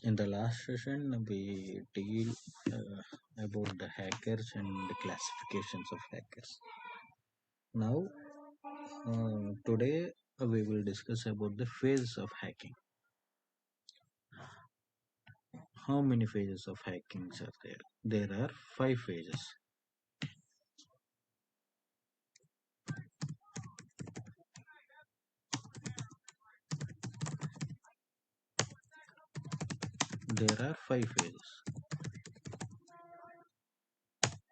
In the last session, we deal about the hackers and the classifications of hackers. Now, today we will discuss about the phases of hacking. How many phases of hackings are there? There are 5 phases. There are 5 phases.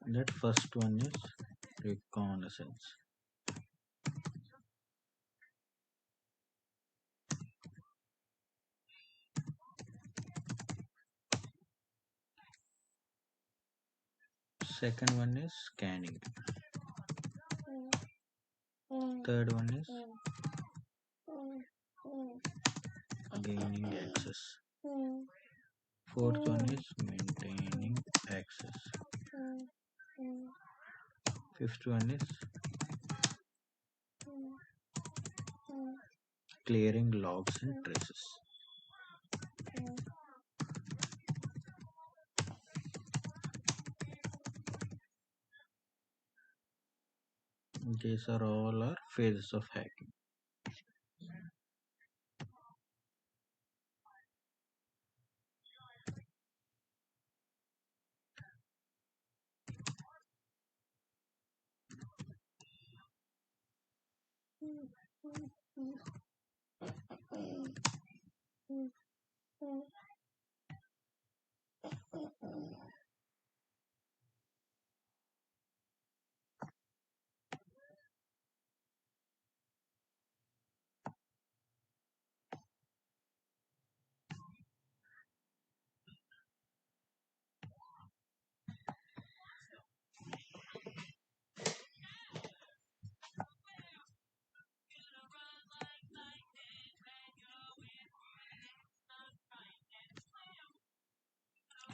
That first one is reconnaissance. Second one is scanning. Third one is gaining access. Fourth one is maintaining access. Fifth one is clearing logs and traces. These are all our phases of hacking.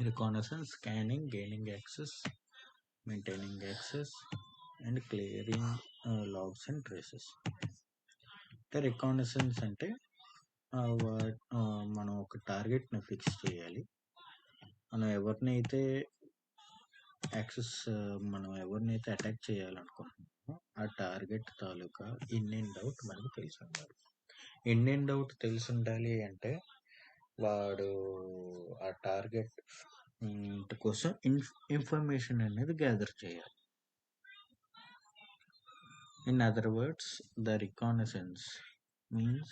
Reconnaissance, scanning, gaining access, maintaining access, and clearing logs and traces. The reconnaissance అంటే మనం ఒక టార్గెట్ని fix చేయాలి. మనం ఎవరినైతే attack చేయాలనుకుంటున్నామో ఆ target taluka in and out మనకు తెలిసి ఉండాలి. ఇన్ అండ్ అవుట్ తెలిసి ఉండాలి అంటే వాడు ఆ టార్గెట్ కోసం ఇన్ఫర్మేషన్ అనేది గ్యాదర్ చేయాలి. In other words, the reconnaissance means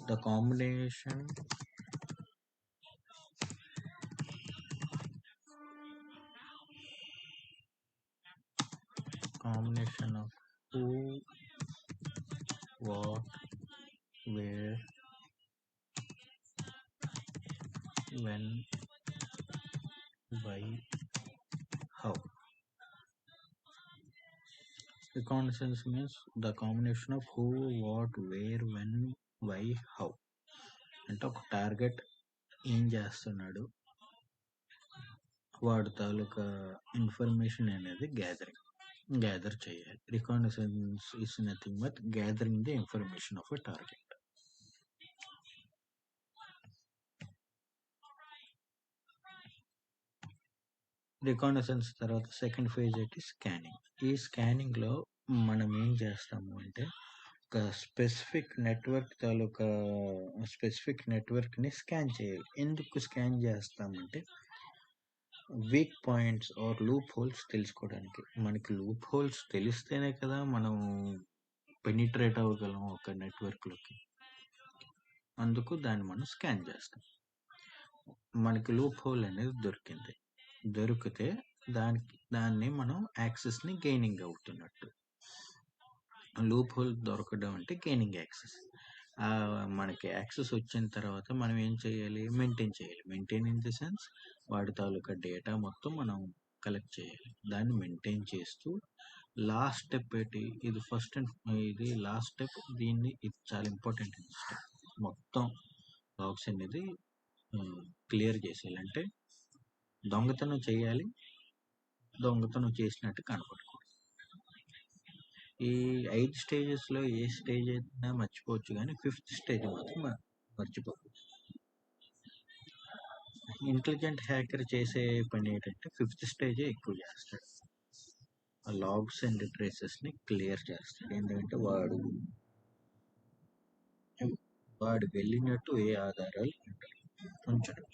the combination of who, what, where, when, why, how. Reconnaissance means the combination of who, what, where, when, why, how. అంటే ఒక టార్గెట్ ఏం చేస్తున్నాడు, వాడు తాలూకా ఇన్ఫర్మేషన్ అనేది gather చేయాలి. Reconnaissance is nothing but gathering the information of a target. Reconnaissance తర్వాత second phase ఏంటి, scanning. ఈ స్కానింగ్ లో మనం ఏం చేస్తాము అంటే ఒక స్పెసిఫిక్ నెట్వర్క్ ని స్కాన్ చేయాలి. ఎందుకు స్కాన్ చేస్తామంటే weak points or loopholes తెలుసుకోవడానికి. మనకి లూప్ హోల్స్ తెలిస్తేనే కదా మనం పెనిట్రేట్ అవ్వగలం ఒక నెట్వర్క్ లోకి. అందుకు దాన్ని మనం స్కాన్ చేస్తాం. మనకి లూప్ హోల్ అనేది దొరికితే దాన్ని మనం యాక్సెస్ ని గెయినింగ్ అవుతున్నట్టు. లూప్ హోల్ దొరకడం అంటే గెయినింగ్ యాక్సెస్. మనకి యాక్సెస్ వచ్చిన తర్వాత మనం ఏం చేయాలి, మెయింటైన్ చేయాలి. మెయింటైన్ ఇన్ ది సెన్స్ వాడి తాలూకా డేటా మొత్తం మనం కలెక్ట్ చేయాలి. దాన్ని మెయింటైన్ చేస్తూ లాస్ట్ స్టెప్ ఏంటి, ఇది లాస్ట్ స్టెప్. ఇది చాలా ఇంపార్టెంట్ స్టెప్. మొత్తం లాగ్స్ అనేది క్లియర్ చేసేయాలి. అంటే దొంగతనం చేయాలి, దొంగతనం చేసినట్టు కనపడకూడదు. ఈ 5 స్టేజెస్లో ఏ స్టేజ్ అయినా మర్చిపోవచ్చు, కానీ 5th స్టేజ్ మాత్రం మర్చిపోకూడదు. ఇంటెలిజెంట్ హ్యాకర్ చేసే పని ఏంటంటే 5th స్టేజే ఎక్కువ చేస్తాడు. ఆ లాగ్స్ అండ్ ట్రేసెస్ని క్లియర్ చేస్తాడు. ఎందుకంటే వాడు వెళ్ళినట్టు ఏ ఆధారాలు ఉంచడు.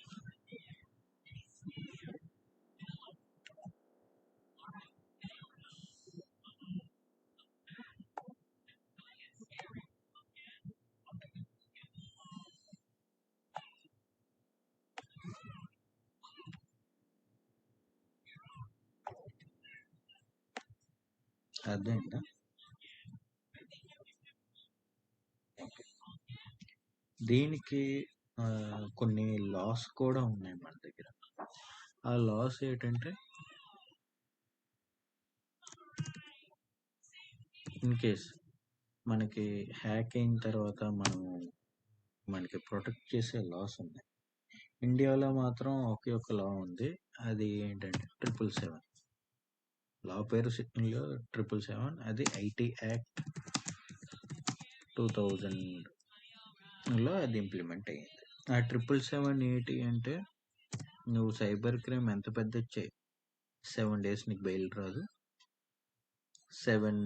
అర్థమైందా? దీనికి కొన్ని లాస్ కూడా ఉన్నాయి మన దగ్గర. ఆ లాస్ ఏంటంటే, ఇన్ కేస్ మనకి హ్యాక్ అయిన తర్వాత మనకి ప్రొటెక్ట్ చేసే లాస్ ఉన్నాయి. ఇండియాలో మాత్రం ఒకే ఒక లా ఉంది. అది ఏంటంటే 777. లా పేరు 777. అది ఐటీ యాక్ట్ 2000లో అది ఇంప్లిమెంట్ అయ్యింది. ఆ 777 ఏంటి అంటే, నువ్వు సైబర్ క్రైమ్ ఎంత పెద్ద 7 days నీకు బెయిల్ రాదు. 7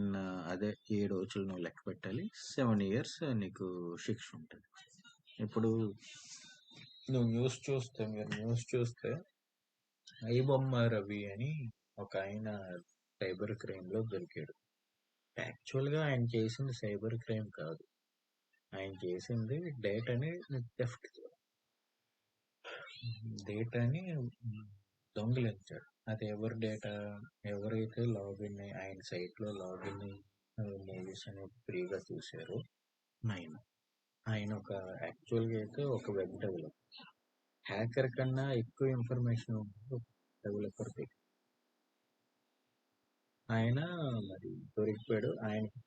రోజులు నువ్వు లెక్క పెట్టాలి. 7 years నీకు శిక్ష ఉంటుంది. ఇప్పుడు మీరు న్యూస్ చూస్తే ఐబొమ్మ రవి అని ఒక ఆయన సైబర్ క్రైమ్లో దొరికాడు. యాక్చువల్గా ఆయన చేసింది సైబర్ క్రైమ్ కాదు, ఆయన చేసింది డేటాని దొంగిలించాడు. అది ఎవరి డేటా? ఎవరైతే ఆయన సైట్లో లాగిన్ మూవీస్ అనేది ఫ్రీగా చూశారో ఆయన యాక్చువల్గా అయితే ఒక వెబ్ డెవలపర్. హ్యాకర్ కన్నా ఎక్కువ ఇన్ఫర్మేషన్ డెవలపర్ దగ్గర. ఆయన మరి దొరికిపోయాడు. ఆయనకు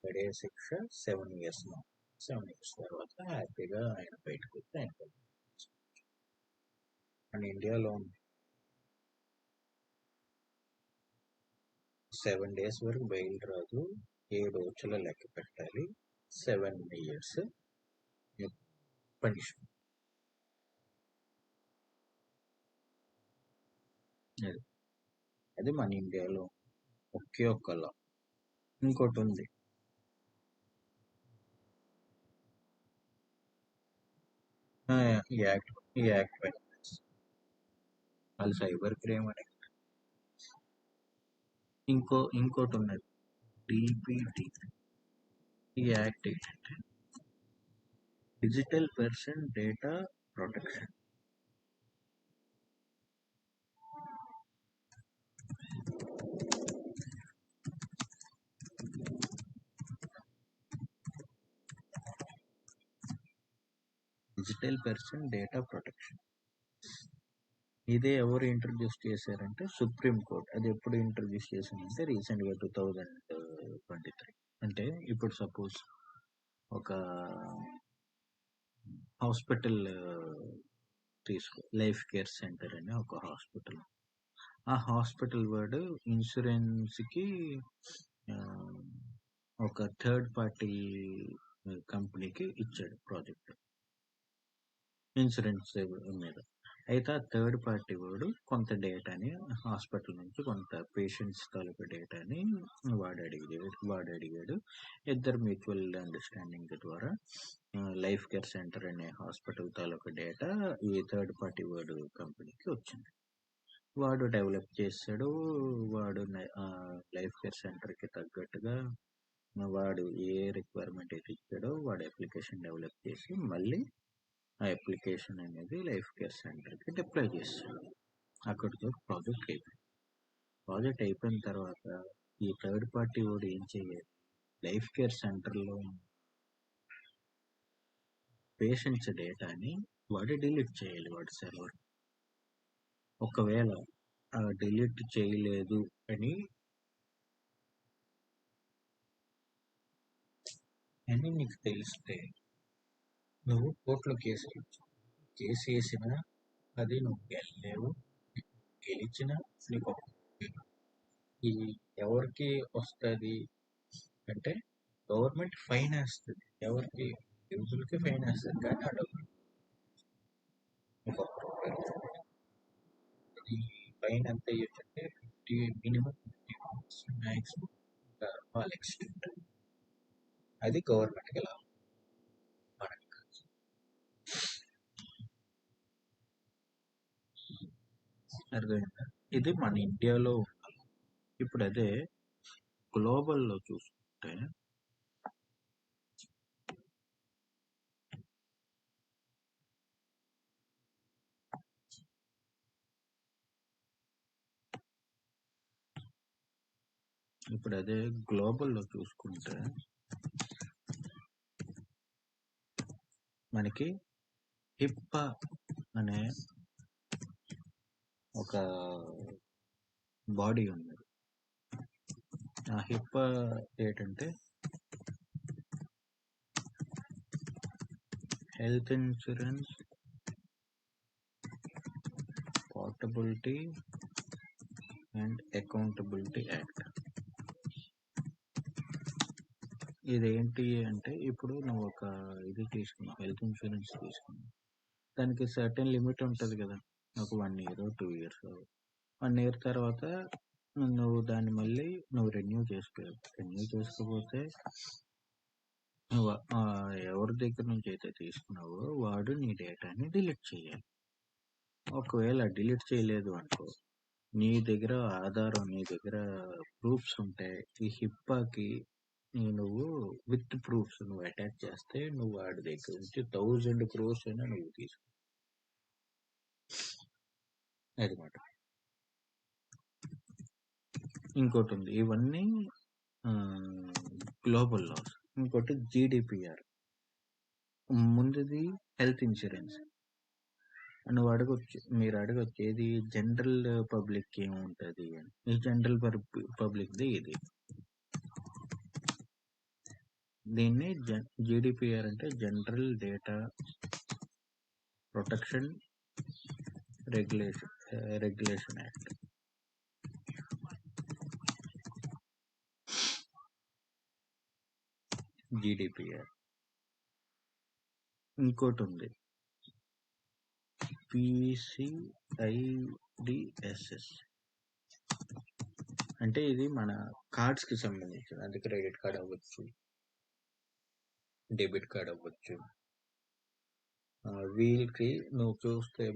పడే శిక్ష 7 years. 7 years తర్వాత హ్యాపీగా ఆయన బయటకు వచ్చి మన ఇండియాలో 7 days వరకు బెయిల్ రాదు. 7 రోజుల లెక్క పెట్టాలి. 7 years పనిష్మెంట్. అది మన ఇండియాలో ఒకే ఒక్క లా. ఇంకోటి ఉంది, ఈ యాక్ట్ వాళ్ళు సైబర్ క్రైమ్ అని. ఇంకోటి ఉన్నది డిపిటి. ఈ యాక్ట్ ఏంటంటే digital person data protection. Digital person data protection ఇదే ఎవరు ఇంట్రడ్యూస్ చేశారంటే సుప్రీం కోర్ట్. అది ఎప్పుడు ఇంట్రడ్యూస్ చేసిందంటే రీసెంట్గా 2023. అంటే ఇప్పుడు సపోజ్ ఒక హాస్పిటల్ తీసుకో, లైఫ్ కేర్ సెంటర్ అని ఒక హాస్పిటల్. ఆ హాస్పిటల్ వాడు ఇన్సూరెన్స్కి ఒక థర్డ్ పార్టీ కంపెనీకి ఇచ్చాడు ప్రాజెక్ట్ ఇన్సూరెన్స్ మీద. అయితే ఆ థర్డ్ పార్టీ వాడు కొంత డేటాని హాస్పిటల్ నుంచి కొంత పేషెంట్స్ తాలూకు డేటాని వాడు అడిగాడు. ఇద్దరు మ్యూచువల్ అండర్స్టాండింగ్ ద్వారా లైఫ్ కేర్ సెంటర్ అనే హాస్పిటల్ తాలూకు డేటా ఈ థర్డ్ పార్టీ వాడు కంపెనీకి వచ్చింది. వాడు డెవలప్ చేశాడు. వాడు లైఫ్ కేర్ సెంటర్కి తగ్గట్టుగా వాడు ఏ రిక్వైర్మెంట్ అయితే ఇచ్చాడో వాడు అప్లికేషన్ డెవలప్ చేసి మళ్ళీ ఆ అప్లికేషన్ అనేది లైఫ్ కేర్ సెంటర్కి డిప్లాయ్ చేస్తాడు. అక్కడితో ప్రాజెక్ట్ అయిపోయిన తర్వాత ఈ థర్డ్ పార్టీ వాడు ఏం చేయాలి? లైఫ్ కేర్ సెంటర్లో పేషెంట్స్ డేటాని వాడు డిలీట్ చేయాలి వాడి సర్వర్. ఒకవేళ డిలీట్ చేయలేదు అని అని నీకు తెలిస్తే నువ్వు కోర్టులో కేసు వేసినా అది నువ్వు గెలలేవు. గెలిచినా నీకు ఈ ఎవరికి వస్తుంది అంటే గవర్నమెంట్ ఫైన్ వేస్తుంది. ఎవరికి? యూజువల్కి ఫైన్ వేస్తుంది, కానీ ఆ డబ్బు ఒక్కొక్క రూపాయి. అది ఫైన్ ఎంత వేయచ్చు అంటే 50, మినిమం 50, మ్యాక్సిమం వాళ్ళ ఎక్స్టెంట్. అది గవర్నమెంట్కి లాభం, మనకి కాదు. అర్థమైందా? ఇది మన ఇండియాలో ఉండాలి. ఇప్పుడు అదే గ్లోబల్లో చూసుకుంటే మనకి హిప్పా అనే ఒక బాడీ ఉంది. ఆ హిప్పా ఏంటంటే health insurance portability and accountability act. ఇదేంటి అంటే, ఇప్పుడు నువ్వు ఒక ఇది తీసుకున్నావు, హెల్త్ ఇన్సూరెన్స్ తీసుకున్నావు, దానికి సర్టెన్ లిమిట్ ఉంటుంది కదా, ఒక 1 year 2 years. 1 year తర్వాత నువ్వు దాన్ని మళ్ళీ రెన్యూ చేసుకోకపోతే నువ్వు ఎవరి దగ్గర నుంచి అయితే తీసుకున్నావో వాడు నీ డేటాని డిలీట్ చేయాలి. ఒకవేళ డిలీట్ చేయలేదు అనుకో, నీ దగ్గర ఆధారం, నీ దగ్గర ప్రూఫ్స్ ఉంటాయి. ఈ హిప్పాకి నువ్వు విత్ ప్రూఫ్స్ నువ్వు అటాచ్ చేస్తే నువ్వు వాడి దగ్గర నుంచి 1000 crores అయినా నువ్వు తీసుకో. అది మాట. ఇంకోటి ఉంది, ఇవన్నీ గ్లోబల్ లాస్. ఇంకోటి GDPR. ముందుది హెల్త్ ఇన్సూరెన్స్. నువ్వు మీరు అడగొచ్చు ఏది జనరల్ పబ్లిక్ ఏముంటుంది అని. ఈ జనరల్ పబ్లిక్ది ఇది. దీన్ని GDPR అంటే general data protection regulation act. GDPR. ఇంకోటి ఉంది PCIDSS. అంటే ఇది మన కార్డ్స్ కి సంబంధించింది. అది క్రెడిట్ కార్డ్ అవ్వచ్చు, డెబిట్ కార్డ్ అవ్వచ్చు. వీళ్ళకి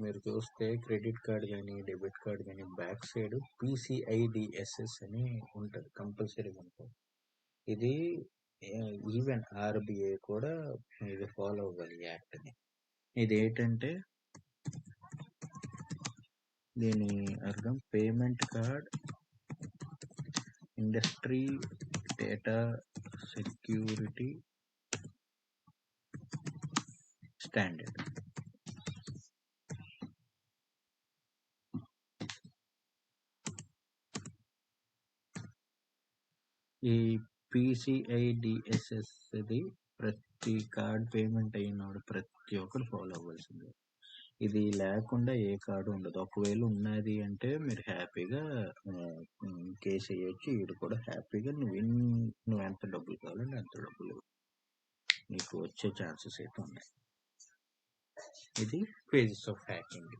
మీరు చూస్తే క్రెడిట్ కార్డ్ కానీ డెబిట్ కార్డ్ కానీ బ్యాక్ సైడ్ PCIDSS అని ఉంటుంది, కంపల్సరీగా ఉంటుంది. ఇది ఈవెన్ RBI కూడా ఇది ఫాలో అవ్వాలి ఈ యాక్ట్ని. ఇది ఏంటంటే దీని అర్థం payment card industry data security standard. ఈ PCIDSS ఇది ప్రతి కార్డ్ పేమెంట్ అయినోడు ప్రతి ఒక్కరు ఫాలో అవ్వాల్సిందే. ఇది లేకుండా ఏ కార్డు ఉండదు. ఒకవేళ ఉన్నది అంటే మీరు హ్యాపీగా కేసు వేయచ్చు. వీడు కూడా హ్యాపీగా నువ్వు ఎంత డబ్బులు కావాలంటే అంత డబ్బులు నీకు వచ్చే ఛాన్సెస్ అయితే ఉన్నాయి. ఇది ఫేజెస్ ఆఫ్ హ్యాకింగ్.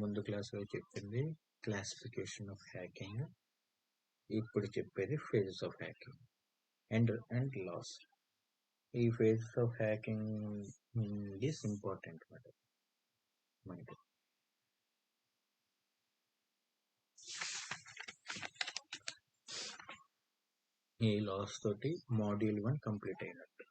ముందు క్లాస్లో చెప్పింది క్లాసిఫికేషన్ ఆఫ్ హ్యాకింగ్. ఇప్పుడు చెప్పేది phases of hacking and laws. ఈ phases of hacking is important మనకి. ఈ లాస్ తోటి మాడ్యూల్ 1 కంప్లీట్ అయినట్టు.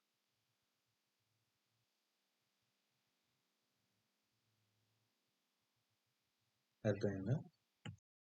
అర్థమైందా?